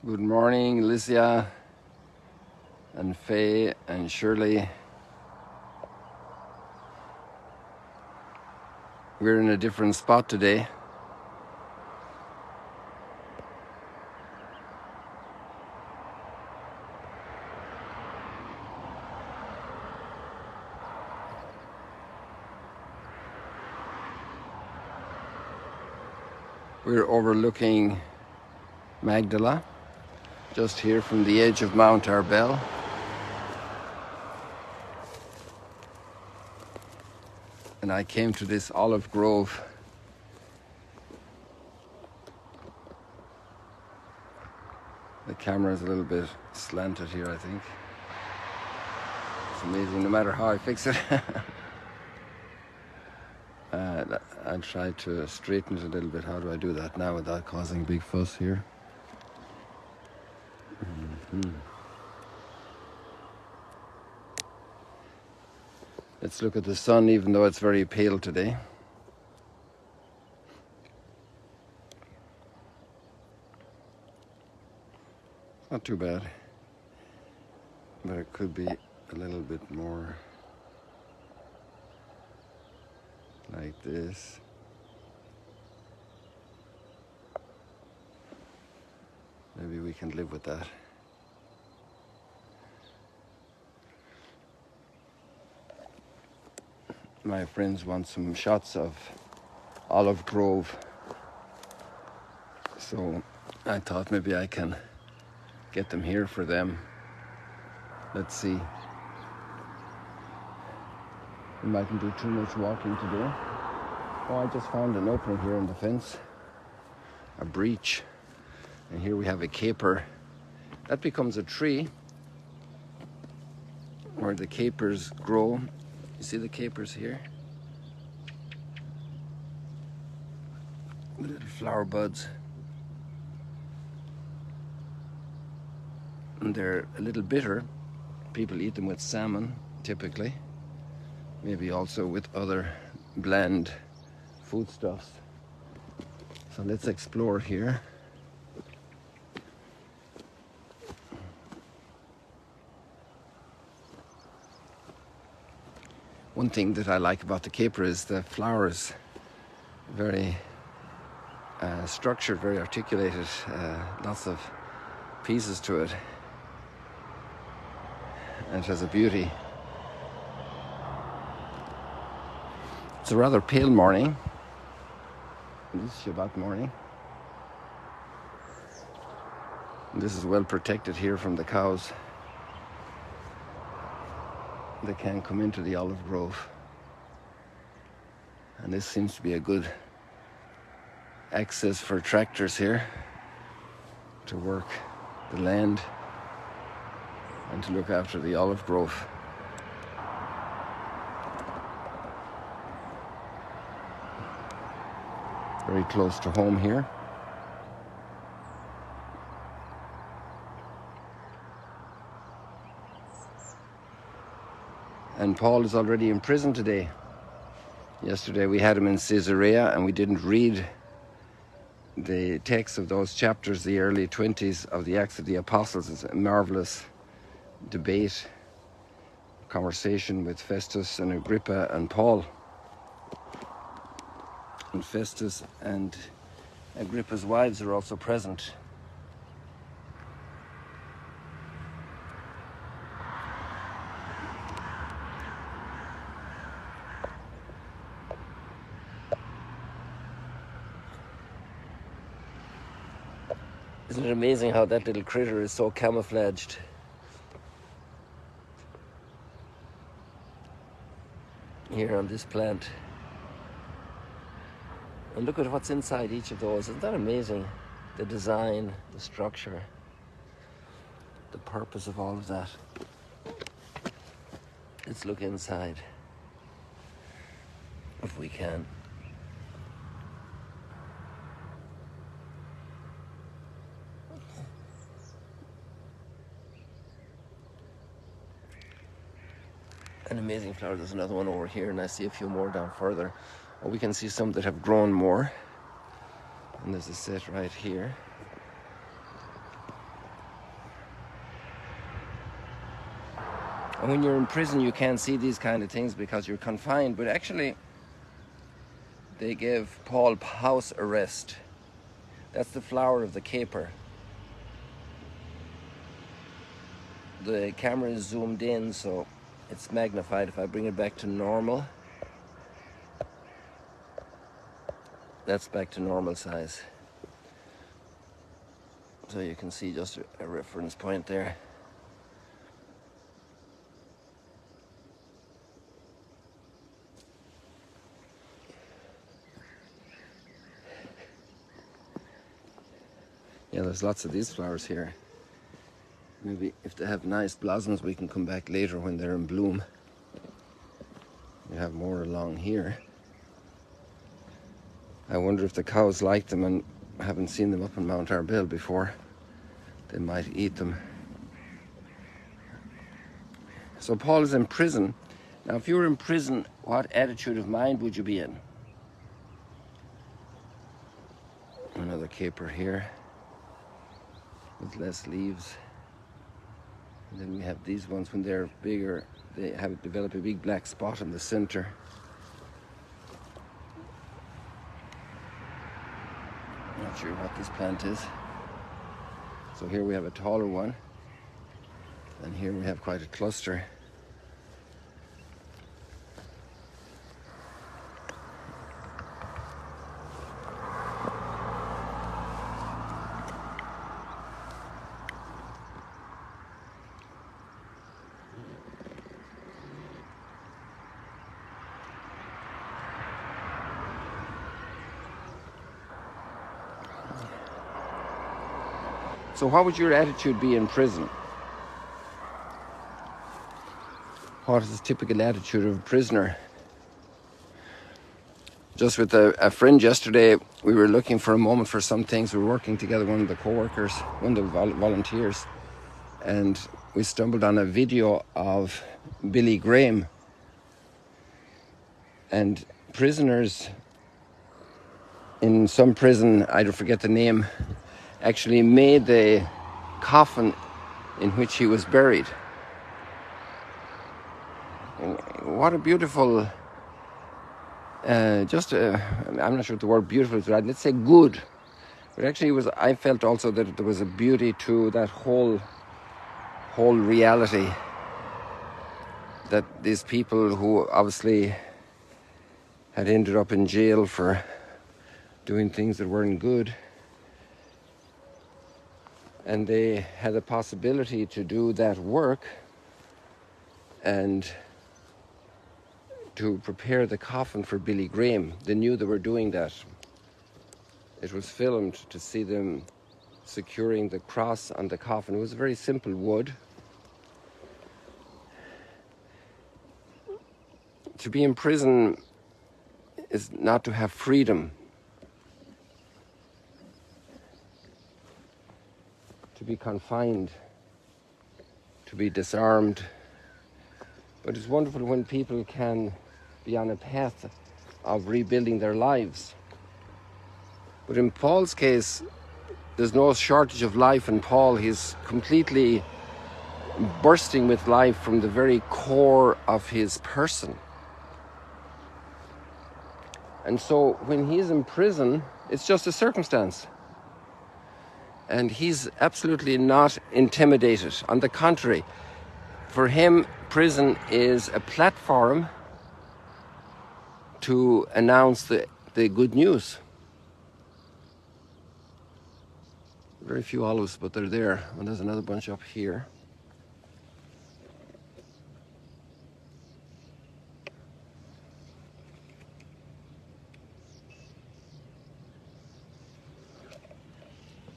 Good morning, Alicia and Faye and Shirley. We're in a different spot today. We're overlooking Magdala, just here from the edge of Mount Arbel. And I came to this olive grove. The camera is a little bit slanted here, I think. It's amazing, no matter how I fix it. I tried to straighten it a little bit. How do I do that now without causing a big fuss here? Let's look at the sun, even though it's very pale today. Not too bad, but it could be a little bit more like this. Maybe we can live with that. My friends want some shots of olive grove, so I thought maybe I can get them here for them. Let's see. We mightn't do too much walking today. Oh, I just found an opening here in the fence, a breach, and here we have a caper. That becomes a tree where the capers grow. You see the capers here? The little flower buds. And they're a little bitter. People eat them with salmon, typically. Maybe also with other bland foodstuffs. So let's explore here. One thing that I like about the caper is the flowers. Very structured, very articulated, lots of pieces to it. And it has a beauty. It's a rather pale morning. This is Shabbat morning. And this is well protected here from the cows. They can't come into the olive grove. And this seems to be a good access for tractors here to work the land and to look after the olive grove. Very close to home here. And Paul is already in prison today. Yesterday we had him in Caesarea and we didn't read the text of those chapters, the early 20s of the Acts of the Apostles. It's a marvelous debate, conversation with Festus and Agrippa and Paul. And Festus and Agrippa's wives are also present. Isn't it amazing how that little critter is so camouflaged? Here on this plant. And look at what's inside each of those. Isn't that amazing? The design, the structure, the purpose of all of that. Let's look inside, if we can. An amazing flower. There's another one over here, and I see a few more down further. Oh, we can see some that have grown more. And there's a set right here. And when you're in prison, you can't see these kind of things because you're confined. But actually, they gave Paul house arrest. That's the flower of the caper. The camera is zoomed in, so it's magnified. If I bring it back to normal, that's back to normal size. So you can see just a reference point there. Yeah, there's lots of these flowers here. Maybe if they have nice blossoms, we can come back later when they're in bloom. We have more along here. I wonder if the cows like them, and I haven't seen them up in Mount Arbel before. They might eat them. So Paul is in prison. Now, if you were in prison, what attitude of mind would you be in? Another caper here with less leaves. And then we have these ones. When they're bigger, they have developed a big black spot in the center. Not sure what this plant is. So here we have a taller one, and here we have quite a cluster. So what would your attitude be in prison? What is the typical attitude of a prisoner? Just with a friend yesterday, we were looking for a moment for some things. We were working together, one of the co-workers, one of the volunteers, and we stumbled on a video of Billy Graham. And prisoners in some prison, I don't forget the name, actually made the coffin in which he was buried. What a beautiful, I'm not sure what the word beautiful is, right? Let's say good. But actually I felt also that there was a beauty to that whole reality, that these people who obviously had ended up in jail for doing things that weren't good, and they had the possibility to do that work and to prepare the coffin for Billy Graham. They knew they were doing that. It was filmed to see them securing the cross on the coffin. It was very simple wood. To be in prison is not to have freedom. To be confined, to be disarmed. But it's wonderful when people can be on a path of rebuilding their lives. But in Paul's case, there's no shortage of life in Paul. He's completely bursting with life from the very core of his person. And so when he's in prison, it's just a circumstance. And he's absolutely not intimidated. On the contrary, for him, prison is a platform to announce the good news. Very few olives, but they're there. And there's another bunch up here.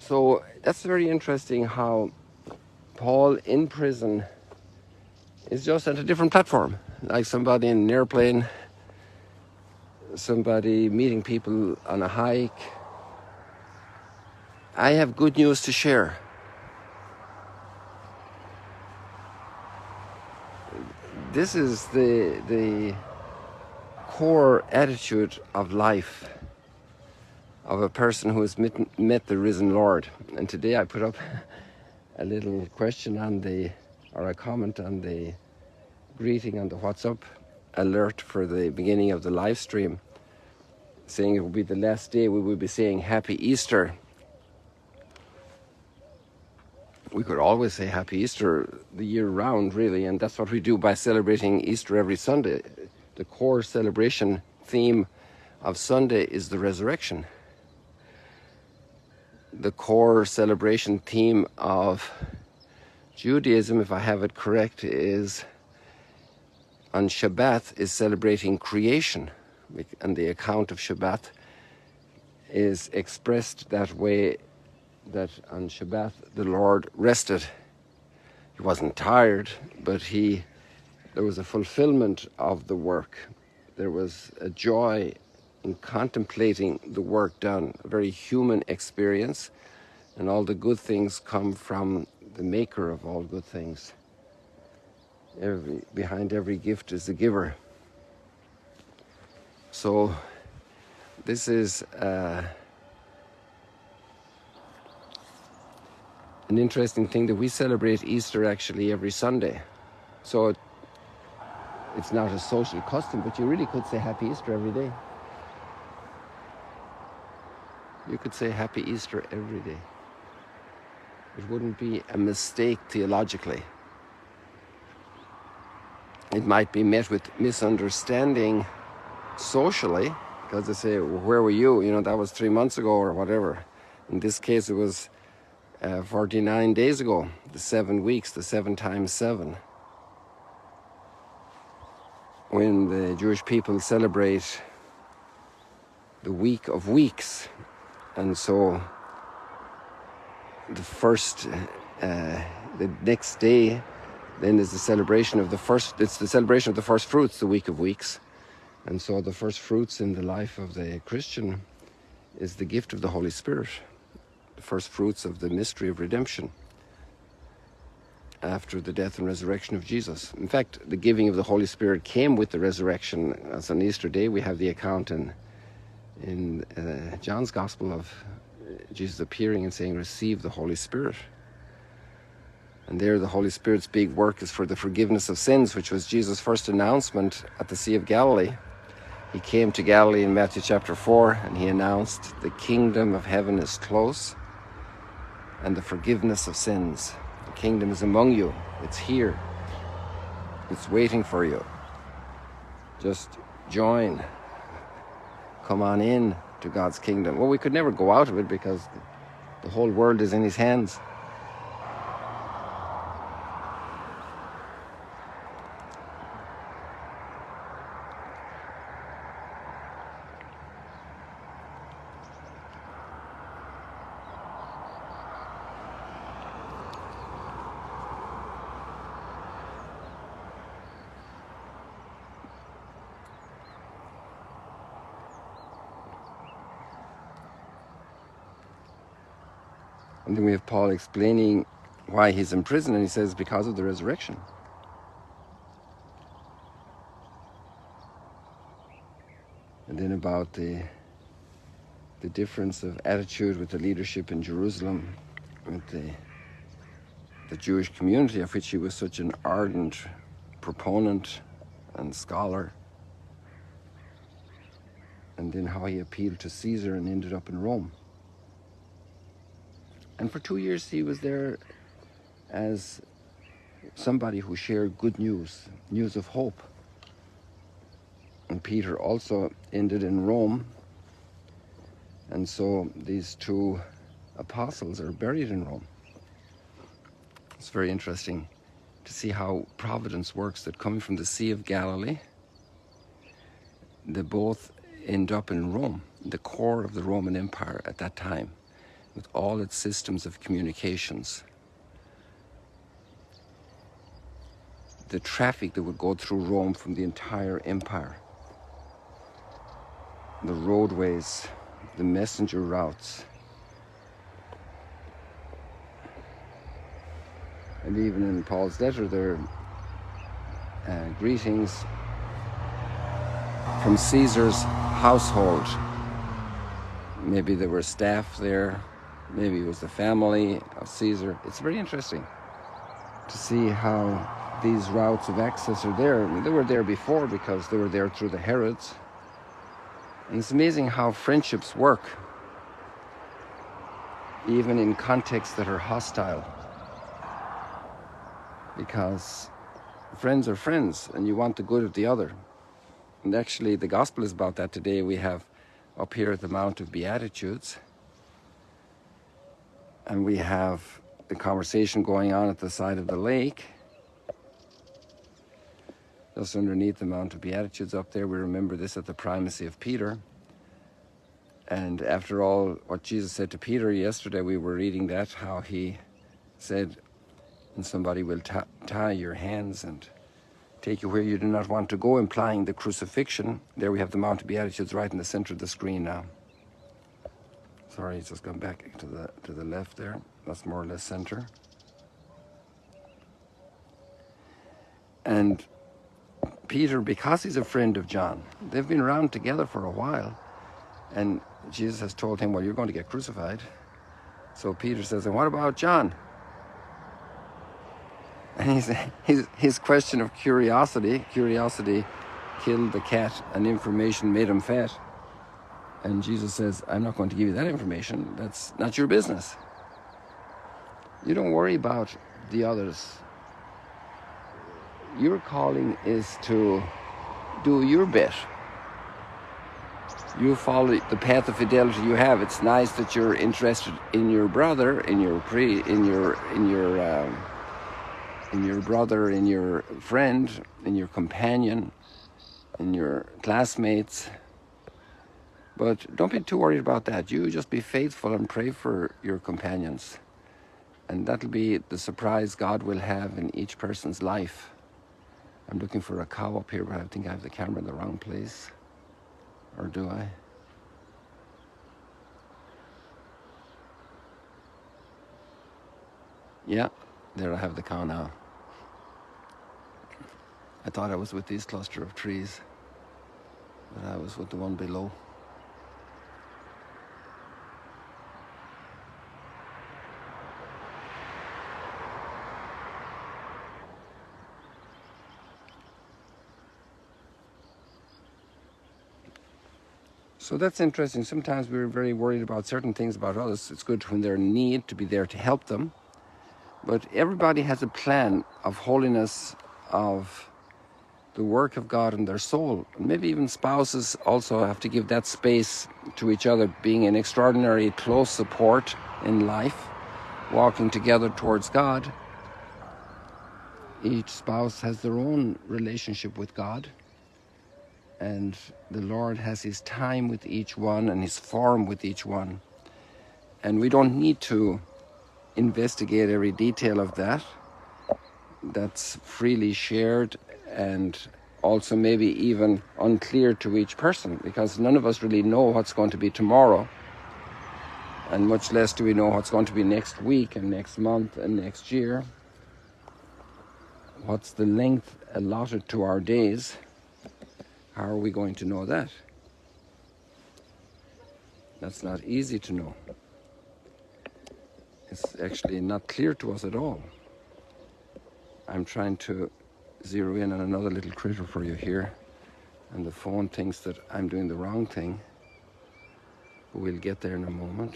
So that's very interesting how Paul in prison is just at a different platform, like somebody in an airplane, somebody meeting people on a hike. I have good news to share. This is the core attitude of life of a person who has met the risen Lord. And today I put up a little question on or a comment on the greeting on the WhatsApp alert for the beginning of the live stream, saying it will be the last day we will be saying Happy Easter. We could always say Happy Easter the year round, really, and that's what we do by celebrating Easter every Sunday. The core celebration theme of Sunday is the resurrection. The core celebration theme of Judaism, if I have it correct, is on Shabbat is celebrating creation, and the account of Shabbat is expressed that way, that on Shabbat the Lord rested. He wasn't tired, but there was a fulfillment of the work. There was a joy in contemplating the work done, a very human experience, and all the good things come from the maker of all good things. Behind every gift is a giver. So this is an interesting thing that we celebrate Easter actually every Sunday. So it's not a social custom, but you really could say Happy Easter every day. You could say Happy Easter every day. It wouldn't be a mistake theologically. It might be met with misunderstanding socially, because they say, well, where were you? You know, that was 3 months ago or whatever. In this case, it was 49 days ago, the 7 weeks, the 7 times 7. When the Jewish people celebrate the week of weeks. And so the next day then is the celebration of the first fruits, the week of weeks. And so the first fruits in the life of the Christian is the gift of the Holy Spirit, the first fruits of the mystery of redemption after the death and resurrection of Jesus. In fact, the giving of the Holy Spirit came with the resurrection. As on Easter Day, we have the account in John's Gospel of Jesus appearing and saying, receive the Holy Spirit. And there the Holy Spirit's big work is for the forgiveness of sins, which was Jesus' first announcement at the Sea of Galilee. He came to Galilee in Matthew chapter 4, and he announced, the kingdom of heaven is close, and the forgiveness of sins. The kingdom is among you. It's here. It's waiting for you. Just join. Come on in to God's kingdom. Well, we could never go out of it because the whole world is in his hands. And then we have Paul explaining why he's in prison, and he says because of the resurrection. And then about the difference of attitude with the leadership in Jerusalem, with the Jewish community of which he was such an ardent proponent and scholar. And then how he appealed to Caesar and ended up in Rome. And for 2 years he was there as somebody who shared good news, news of hope. And Peter also ended in Rome. And so these two apostles are buried in Rome. It's very interesting to see how providence works, that coming from the Sea of Galilee, they both end up in Rome, the core of the Roman Empire at that time, with all its systems of communications. The traffic that would go through Rome from the entire empire, the roadways, the messenger routes, and even in Paul's letter there are greetings from Caesar's household. Maybe there were staff there, maybe it was the family of Caesar. It's very interesting to see how these routes of access are there. I mean, they were there before because they were there through the Herods. And it's amazing how friendships work, even in contexts that are hostile. Because friends are friends, and you want the good of the other. And actually, the gospel is about that today. We have up here at the Mount of Beatitudes, and we have the conversation going on at the side of the lake. Just underneath the Mount of Beatitudes up there, we remember this at the primacy of Peter. And after all, what Jesus said to Peter yesterday, we were reading that, how he said, and somebody will tie your hands and take you where you do not want to go, implying the crucifixion. There we have the Mount of Beatitudes right in the center of the screen now. Sorry, it's just gone back to the left there. That's more or less center. And Peter, because he's a friend of John, they've been around together for a while, and Jesus has told him, well, you're going to get crucified. So Peter says, and what about John? And his question of curiosity killed the cat, and information made him fat. And Jesus says, I'm not going to give you that information. That's not your business. You don't worry about the others. Your calling is to do your bit. You follow the path of fidelity you have. It's nice that you're interested in your brother, in your brother, in your friend, in your companion, in your classmates. But don't be too worried about that. You just be faithful and pray for your companions. And that'll be the surprise God will have in each person's life. I'm looking for a cow up here, but I think I have the camera in the wrong place. Or do I? Yeah, there I have the cow now. I thought I was with this cluster of trees, but I was with the one below. So that's interesting. Sometimes we're very worried about certain things about others. It's good when they're in need to be there to help them. But everybody has a plan of holiness, of the work of God in their soul. Maybe even spouses also have to give that space to each other, being an extraordinary close support in life, walking together towards God. Each spouse has their own relationship with God. And the Lord has his time with each one and his form with each one. And we don't need to investigate every detail of that. That's freely shared and also maybe even unclear to each person, because none of us really know what's going to be tomorrow. And much less do we know what's going to be next week and next month and next year. What's the length allotted to our days? How are we going to know that? That's not easy to know. It's actually not clear to us at all. I'm trying to zero in on another little critter for you here, and the phone thinks that I'm doing the wrong thing. But we'll get there in a moment.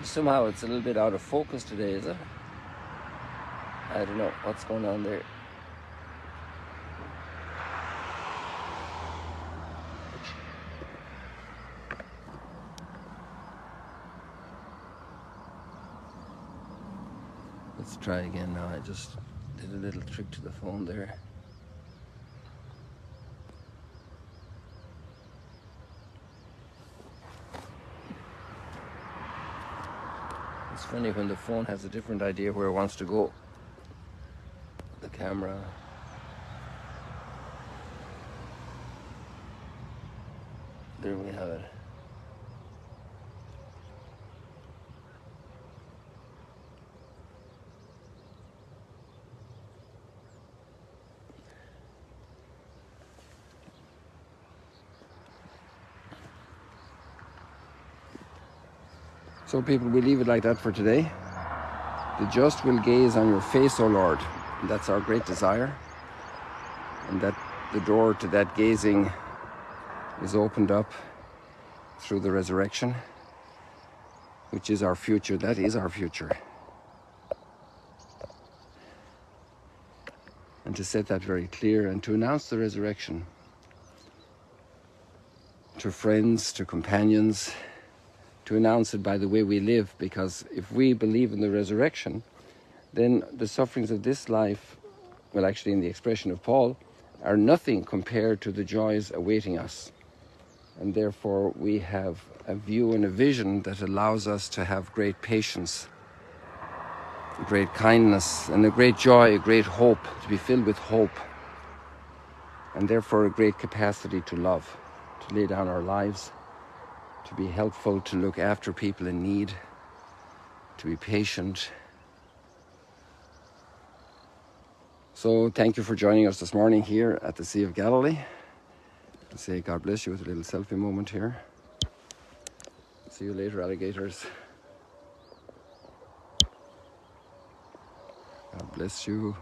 Somehow it's a little bit out of focus today, is it? I don't know what's going on there. Let's try again now. I just did a little trick to the phone there. It's funny when the phone has a different idea where it wants to go. The camera. There we have it. So people, we leave it like that for today. The just will gaze on your face, O Lord. And that's our great desire. And that the door to that gazing is opened up through the resurrection, which is our future. That is our future. And to set that very clear and to announce the resurrection to friends, to companions, to announce it by the way we live, because if we believe in the resurrection, then the sufferings of this life, well, actually in the expression of Paul, are nothing compared to the joys awaiting us. And therefore we have a view and a vision that allows us to have great patience, great kindness, and a great joy, a great hope, to be filled with hope, and therefore a great capacity to love, to lay down our lives, to be helpful, to look after people in need, to be patient. So thank you for joining us this morning here at the Sea of Galilee. I say God bless you with a little selfie moment here. See you later, alligators. God bless you.